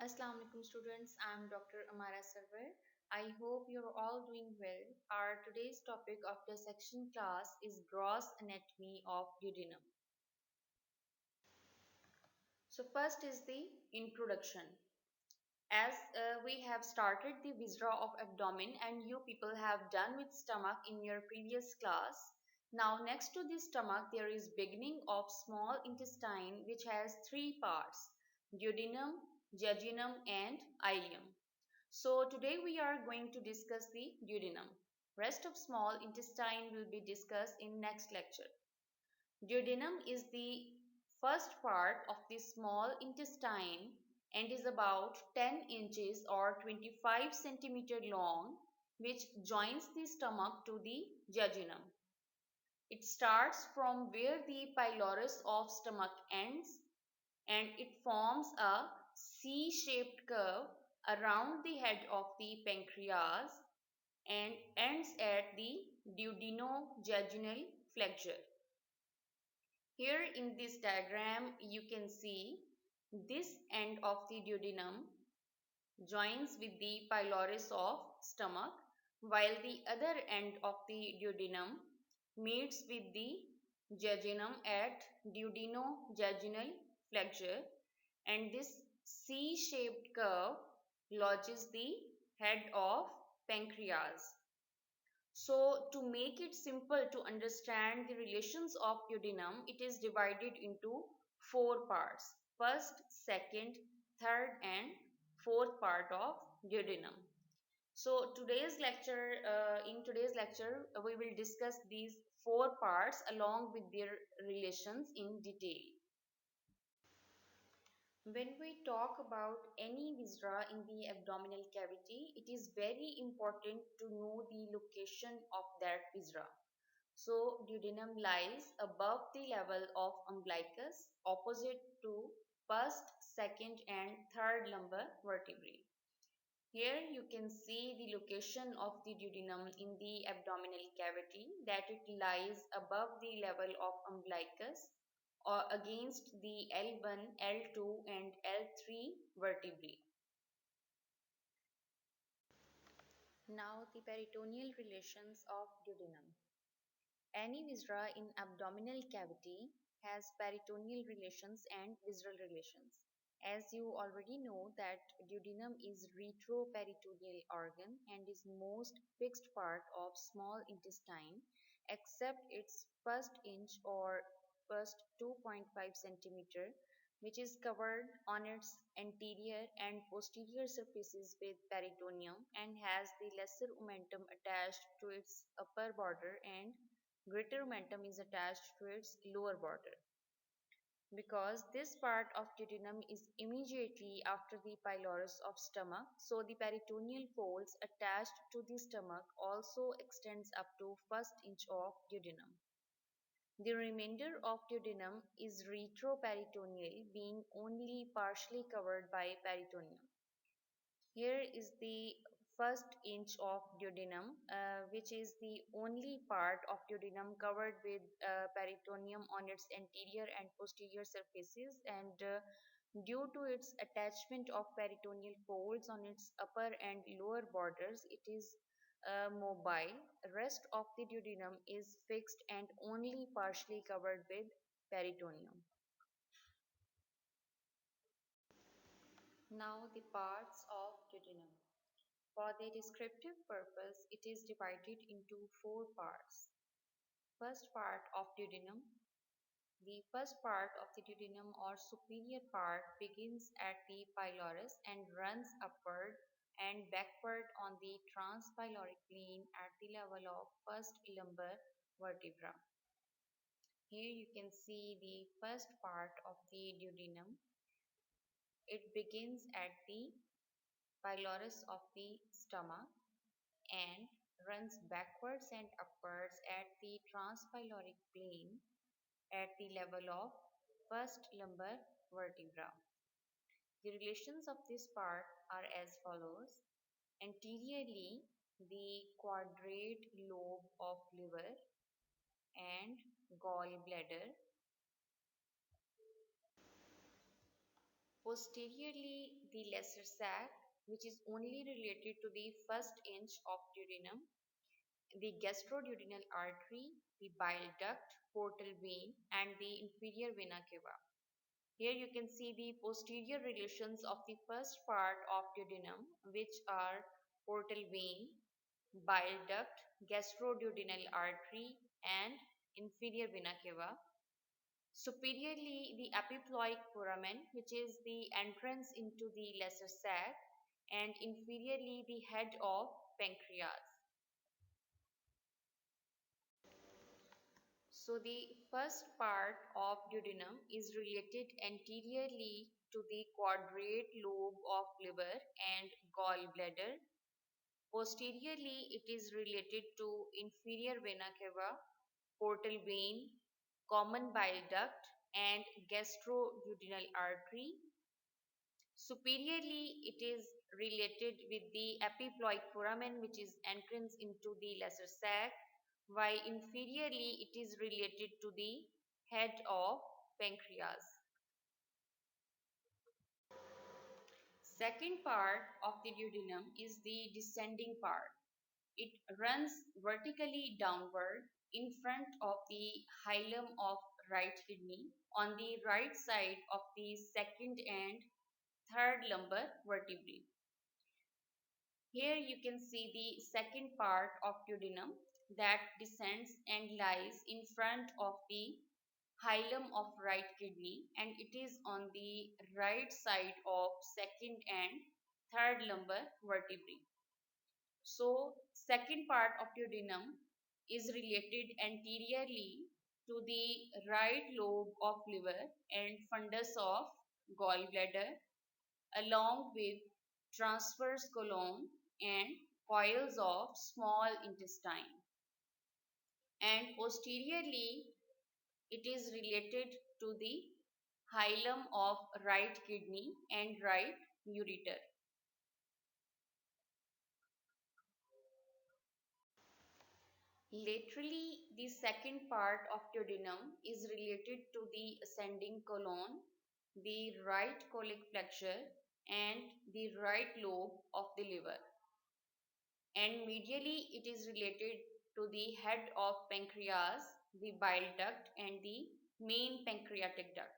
Assalamu alaikum students, I am Dr. Ammara Sarwar. I hope you're all doing well. Our today's topic of the section class is gross anatomy of duodenum. So first is the introduction. As we have started the viscera of abdomen and you people have done with stomach in your previous class. Now next to the stomach there is beginning of small intestine which has three parts: duodenum, jejunum and ileum. So today we are going to discuss the duodenum. Rest of small intestine will be discussed in next lecture. Duodenum is the first part of the small intestine and is about 10 inches or 25 centimeter long, which joins the stomach to the jejunum. It starts from where the pylorus of stomach ends and it forms a C-shaped curve around the head of the pancreas and ends at the duodenojejunal flexure. Here in this diagram you can see this end of the duodenum joins with the pylorus of stomach while the other end of the duodenum meets with the jejunum at duodenojejunal flexure, and this C-shaped curve lodges the head of pancreas. So to make it simple to understand the relations of duodenum, it is divided into four parts: first, second, third and fourth part of duodenum. So in today's lecture, we will discuss these four parts along with their relations in detail. When we talk about any viscera in the abdominal cavity, it is very important to know the location of that viscera. So duodenum lies above the level of umbilicus, opposite to first, second and third lumbar vertebrae. Here you can see the location of the duodenum in the abdominal cavity, that it lies above the level of umbilicus or against the L1, L2 and L3 vertebrae. Now the peritoneal relations of duodenum. Any viscera in abdominal cavity has peritoneal relations and visceral relations. As you already know that duodenum is retroperitoneal organ and is most fixed part of small intestine except its first inch or first 2.5 centimeter, which is covered on its anterior and posterior surfaces with peritoneum and has the lesser omentum attached to its upper border and greater omentum is attached to its lower border. Because this part of duodenum is immediately after the pylorus of stomach, so the peritoneal folds attached to the stomach also extends up to first inch of duodenum. The remainder of duodenum is retroperitoneal, being only partially covered by peritoneum. Here is the first inch of duodenum, which is the only part of duodenum covered with peritoneum on its anterior and posterior surfaces, and due to its attachment of peritoneal folds on its upper and lower borders, it is mobile. Rest of the duodenum is fixed and only partially covered with peritoneum. Now the parts of duodenum. For the descriptive purpose, it is divided into four parts. First part of duodenum. The first part of the duodenum or superior part begins at the pylorus and runs upward and backward on the transpyloric plane at the level of first lumbar vertebra. Here you can see the first part of the duodenum. It begins at the pylorus of the stomach and runs backwards and upwards at the transpyloric plane at the level of first lumbar vertebra. The relations of this part are as follows. Anteriorly, the quadrate lobe of liver and gallbladder Posteriorly, the lesser sac, which is only related to the first inch of duodenum, the gastroduodenal artery, the bile duct, portal vein, and the inferior vena cava. Here you can see the posterior relations of the first part of duodenum, which are portal vein, bile duct, gastroduodenal artery, and inferior vena cava. Superiorly, the epiploic foramen, which is the entrance into the lesser sac, and inferiorly, the head of pancreas. So, the first part of duodenum is related anteriorly to the quadrate lobe of liver and gallbladder. Posteriorly, it is related to inferior vena cava, portal vein, common bile duct, and gastroduodenal artery. Superiorly, it is related with the epiploic foramen, which is entrance into the lesser sac, while inferiorly it is related to the head of pancreas. Second part of the duodenum is the descending part. It runs vertically downward in front of the hilum of right kidney on the right side of the second and third lumbar vertebrae. Here you can see the second part of duodenum that descends and lies in front of the hilum of right kidney, and it is on the right side of second and third lumbar vertebrae. So, second part of duodenum is related anteriorly to the right lobe of liver and fundus of gallbladder along with transverse colon and coils of small intestine. And posteriorly, it is related to the hilum of right kidney and right ureter. Laterally, the second part of duodenum is related to the ascending colon, the right colic flexure, and the right lobe of the liver. And medially, it is related to the head of pancreas, the bile duct, and the main pancreatic duct.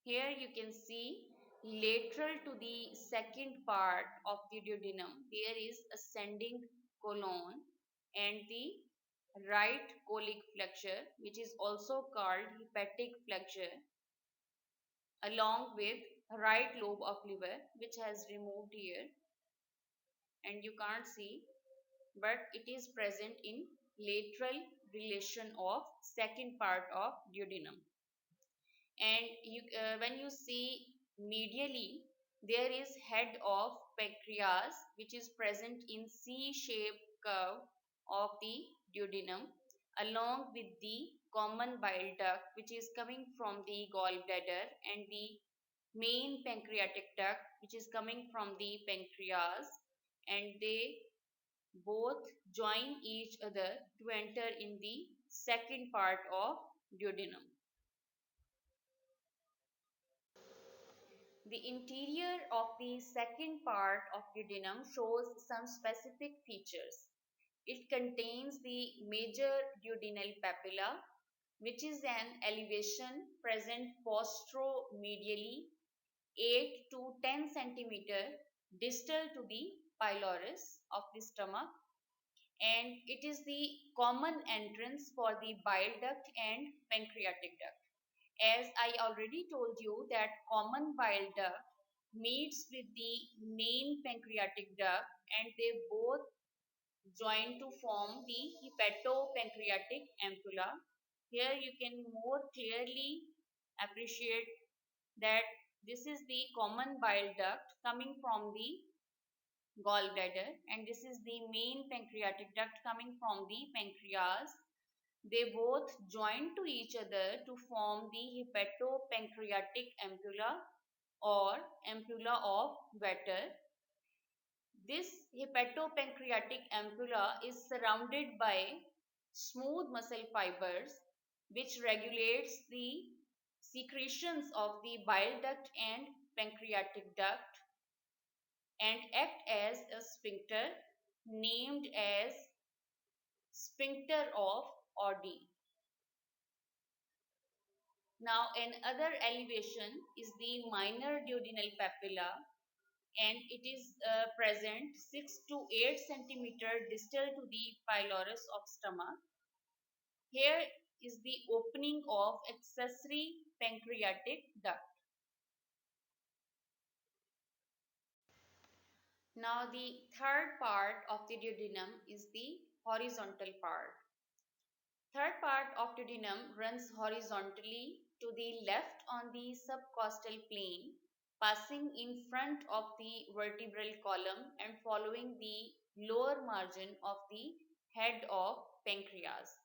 Here you can see lateral to the second part of the duodenum, there is ascending colon and the right colic flexure, which is also called hepatic flexure, along with right lobe of liver, which has removed here and you can't see, but it is present in lateral relation of second part of duodenum. And when you see medially, there is head of pancreas which is present in C-shaped curve of the duodenum along with the common bile duct which is coming from the gallbladder and the main pancreatic duct which is coming from the pancreas, and they both join each other to enter in the second part of duodenum. The interior of the second part of duodenum shows some specific features. It contains the major duodenal papilla, which is an elevation present posteromedially 8 to 10 centimeter distal to the pylorus of the stomach, and it is the common entrance for the bile duct and pancreatic duct. As I already told you that common bile duct meets with the main pancreatic duct and they both join to form the hepatopancreatic ampulla. Here you can more clearly appreciate that this is the common bile duct coming from the gallbladder and this is the main pancreatic duct coming from the pancreas. They both join to each other to form the hepatopancreatic ampulla or ampulla of Vater. This hepatopancreatic ampulla is surrounded by smooth muscle fibers which regulates the secretions of the bile duct and pancreatic duct and act as a sphincter named as sphincter of Oddi. Now another elevation is the minor duodenal papilla, and it is present 6 to 8 centimeter distal to the pylorus of stomach. Here is the opening of accessory pancreatic duct. Now the third part of the duodenum is the horizontal part. Third part of duodenum runs horizontally to the left on the subcostal plane, passing in front of the vertebral column and following the lower margin of the head of pancreas.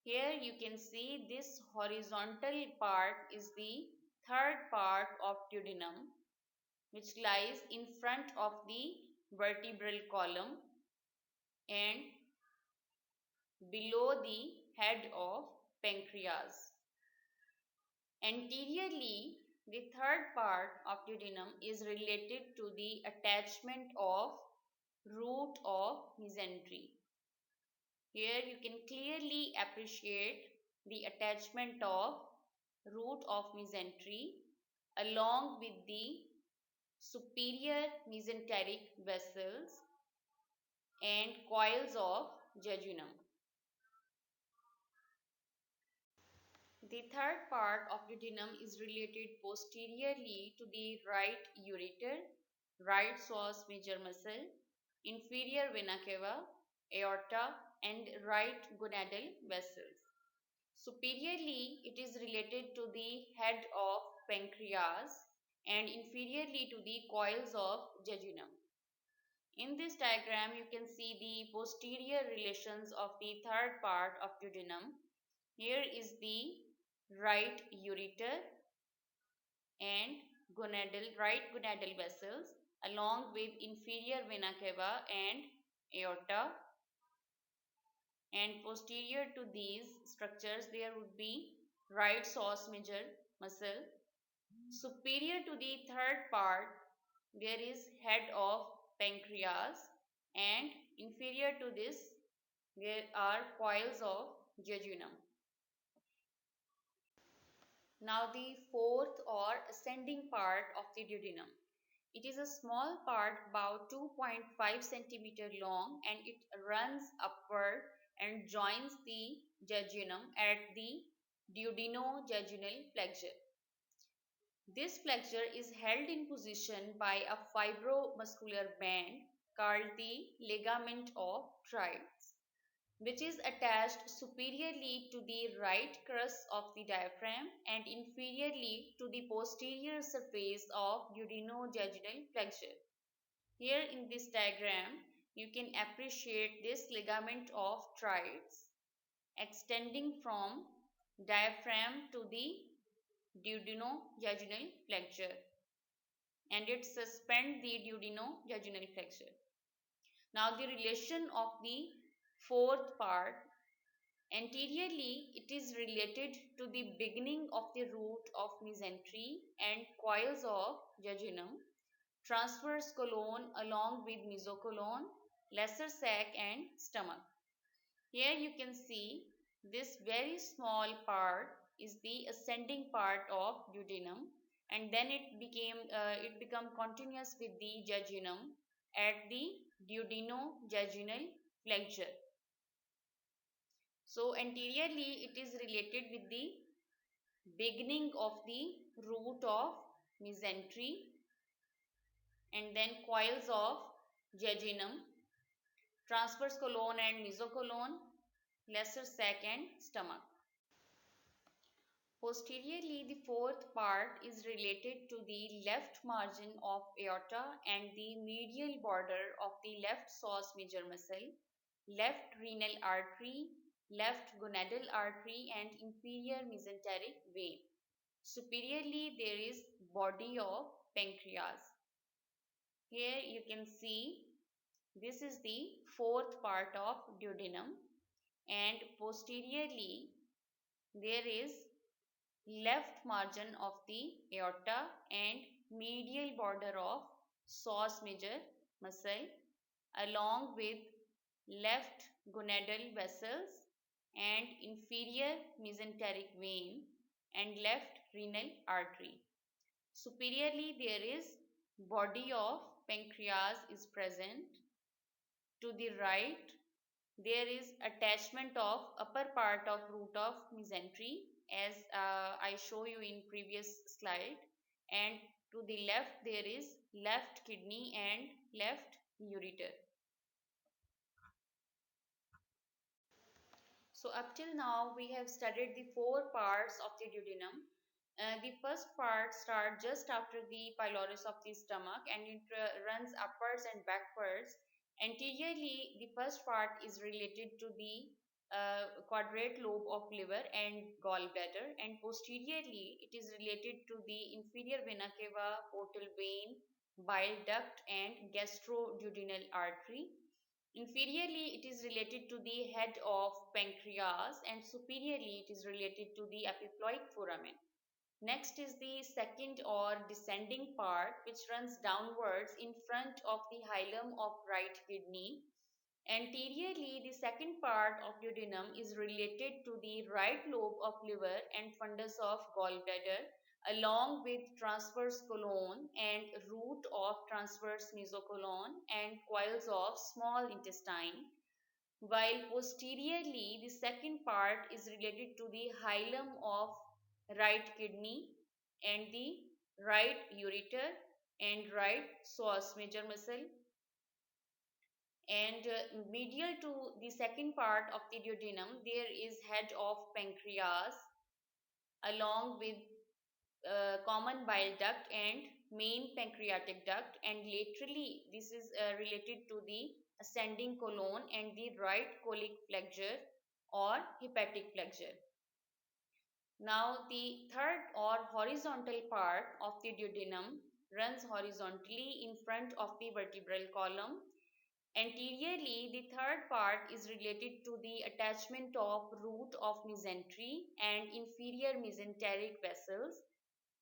Here you can see this horizontal part is the third part of duodenum, which lies in front of the vertebral column and below the head of pancreas. Anteriorly, the third part of duodenum is related to the attachment of root of mesentery. Here you can clearly appreciate the attachment of root of mesentery along with the superior mesenteric vessels and coils of jejunum. The third part of duodenum is related posteriorly to the right ureter, right psoas major muscle, inferior vena cava, aorta, and right gonadal vessels. Superiorly, it is related to the head of pancreas and inferiorly to the coils of jejunum. In this diagram, you can see the posterior relations of the third part of duodenum. Here is the right ureter and right gonadal vessels along with inferior vena cava and aorta, and posterior to these structures there would be right psoas major muscle. Superior to the third part there is head of pancreas, and inferior to this there are coils of jejunum. Now the fourth or ascending part of the duodenum. It is a small part about 2.5 centimeter long, and it runs upward and joins the jejunum at the duodenojejunal flexure. This flexure is held in position by a fibromuscular band called the ligament of Treitz, which is attached superiorly to the right crus of the diaphragm and inferiorly to the posterior surface of duodenojejunal flexure. Here in this diagram, you can appreciate this ligament of Treitz extending from diaphragm to the duodenojejunal flexure, and it suspends the duodenojejunal flexure. Now the relation of the fourth part. Anteriorly, it is related to the beginning of the root of mesentery and coils of jejunum, transverse colon along with mesocolon, lesser sac and stomach. Here you can see this very small part is the ascending part of duodenum, and then it become continuous with the jejunum at the duodenojejunal flexure. So anteriorly it is related with the beginning of the root of mesentery and then coils of jejunum, transverse colon and mesocolon, lesser sac and stomach. Posteriorly, the fourth part is related to the left margin of aorta and the medial border of the left psoas major muscle, left renal artery, left gonadal artery and inferior mesenteric vein. Superiorly, there is body of pancreas. Here you can see this is the fourth part of duodenum, and posteriorly there is left margin of the aorta and medial border of psoas major muscle along with left gonadal vessels and inferior mesenteric vein and left renal artery. Superiorly, there is body of pancreas is present. To the right, there is attachment of upper part of root of mesentery as I show you in previous slide, and to the left there is left kidney and left ureter. So up till now we have studied the four parts of the duodenum. The first part starts just after the pylorus of the stomach and it runs upwards and backwards. Anteriorly, the first part is related to the quadrate lobe of liver and gallbladder, and posteriorly it is related to the inferior vena cava, portal vein, bile duct and gastroduodenal artery. Inferiorly, it is related to the head of pancreas, and superiorly, it is related to the epiploic foramen. Next is the second or descending part, which runs downwards in front of the hilum of right kidney. Anteriorly, the second part of duodenum is related to the right lobe of liver and fundus of gallbladder, along with transverse colon and root of transverse mesocolon and coils of small intestine, while posteriorly the second part is related to the hilum of right kidney and the right ureter and right psoas major muscle, and medial to the second part of the duodenum there is head of pancreas along with common bile duct and main pancreatic duct, and laterally this is related to the ascending colon and the right colic flexure or hepatic flexure. Now the third or horizontal part of the duodenum runs horizontally in front of the vertebral column. Anteriorly, the third part is related to the attachment of root of mesentery and inferior mesenteric vessels,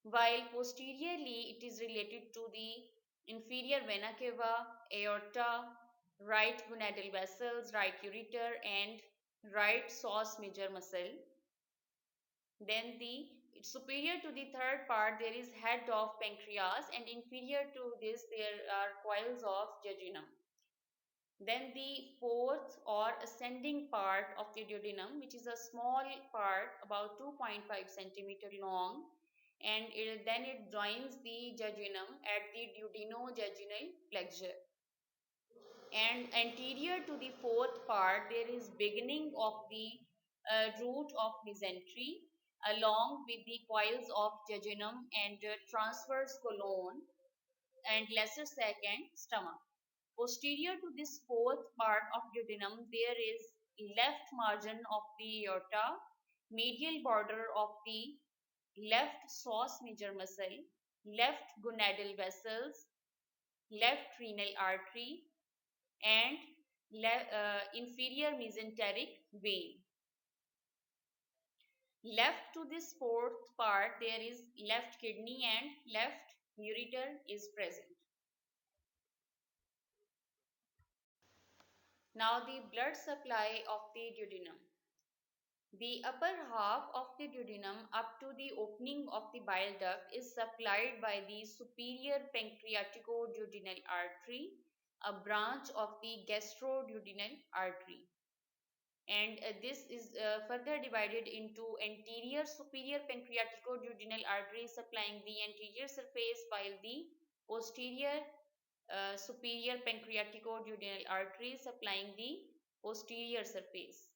while posteriorly it is related to the inferior vena cava, aorta, right gonadal vessels, right ureter and right psoas major muscle. Then the superior to the third part there is head of pancreas, and inferior to this there are coils of jejunum. Then the fourth or ascending part of the duodenum, which is a small part about 2.5 centimeter long, and then it joins the jejunum at the duodenojejunal flexure. And anterior to the fourth part, there is beginning of the root of mesentery along with the coils of jejunum and transverse colon and lesser sac and stomach. Posterior to this fourth part of duodenum, there is left margin of the aorta, medial border of the left psoas major muscle, left gonadal vessels, left renal artery, and inferior mesenteric vein. Left to this fourth part, there is left kidney and left ureter is present. Now the blood supply of the duodenum. The upper half of the duodenum up to the opening of the bile duct is supplied by the superior pancreatico-duodenal artery, a branch of the gastroduodenal artery. And this is further divided into anterior superior pancreatico-duodenal artery supplying the anterior surface, while the posterior superior pancreatico-duodenal artery supplying the posterior surface.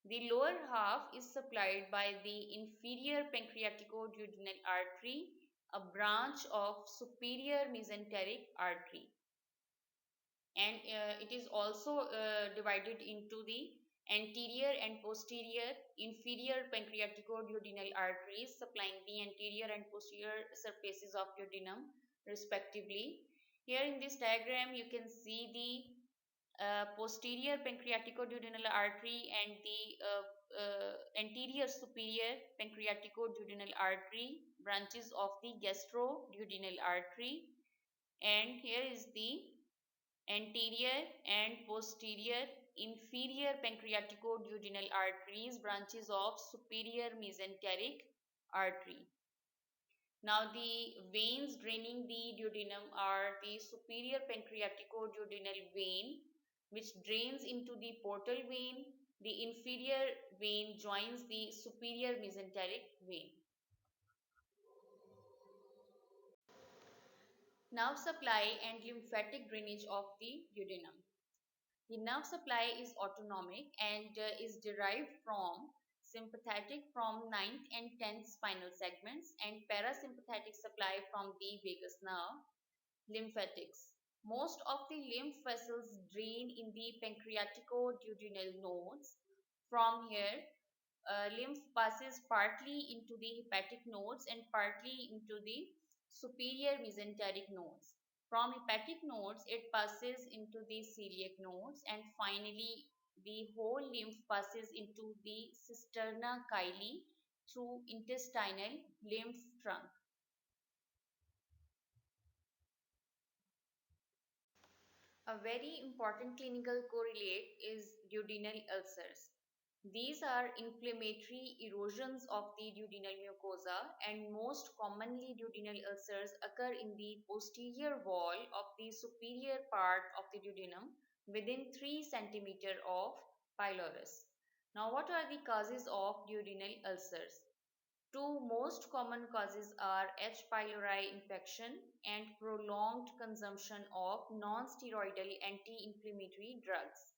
The lower half is supplied by the inferior pancreatico-duodenal artery, a branch of superior mesenteric artery. And it is also divided into the anterior and posterior inferior pancreatico-duodenal arteries supplying the anterior and posterior surfaces of duodenum respectively. Here in this diagram you can see the posterior pancreatico-duodenal artery and the anterior superior pancreatico-duodenal artery branches of the gastroduodenal artery, and here is the anterior and posterior inferior pancreaticoduodenal arteries, branches of superior mesenteric artery. Now the veins draining the duodenum are the superior pancreaticoduodenal vein, which drains into the portal vein. The inferior vein joins the superior mesenteric vein. Nerve supply and lymphatic drainage of the duodenum. The nerve supply is autonomic and is derived from sympathetic from ninth and 10th spinal segments and parasympathetic supply from the vagus nerve. Lymphatics. Most of the lymph vessels drain in the pancreaticoduodenal nodes. From here, lymph passes partly into the hepatic nodes and partly into the superior mesenteric nodes. From hepatic nodes, it passes into the celiac nodes, and finally, the whole lymph passes into the cisterna chyli through intestinal lymph trunk. A very important clinical correlate is duodenal ulcers. These are inflammatory erosions of the duodenal mucosa, and most commonly duodenal ulcers occur in the posterior wall of the superior part of the duodenum within 3 cm of pylorus. Now, what are the causes of duodenal ulcers? Two most common causes are H. pylori infection and prolonged consumption of non-steroidal anti-inflammatory drugs.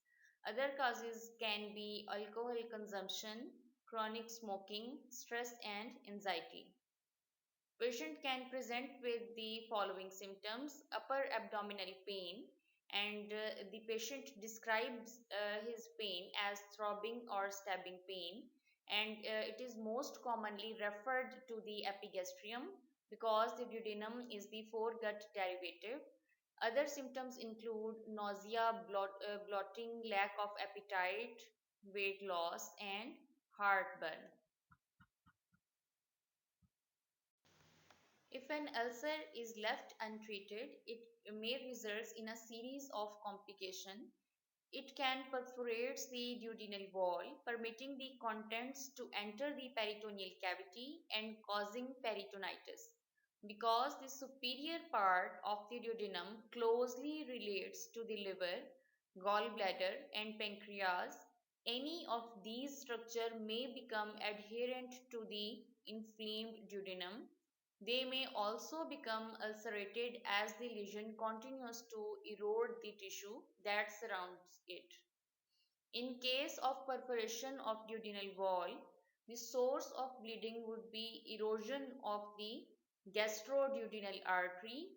Other causes can be alcohol consumption, chronic smoking, stress and anxiety. Patient can present with the following symptoms: upper abdominal pain, and the patient describes his pain as throbbing or stabbing pain, and it is most commonly referred to the epigastrium because the duodenum is the foregut derivative. Other symptoms include nausea, bloating, lack of appetite, weight loss, and heartburn. If an ulcer is left untreated, it may result in a series of complications. It can perforate the duodenal wall, permitting the contents to enter the peritoneal cavity and causing peritonitis. Because the superior part of the duodenum closely relates to the liver, gallbladder, and pancreas, any of these structures may become adherent to the inflamed duodenum. They may also become ulcerated as the lesion continues to erode the tissue that surrounds it. In case of perforation of duodenal wall, the source of bleeding would be erosion of the gastroduodenal artery,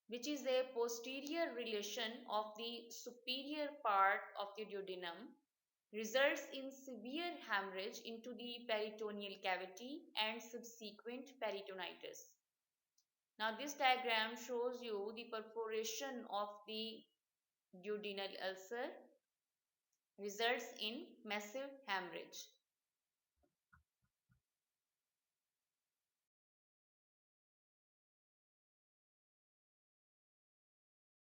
which is a posterior relation of the superior part of the duodenum, results in severe hemorrhage into the peritoneal cavity and subsequent peritonitis. Now this diagram shows you the perforation of the duodenal ulcer results in massive hemorrhage.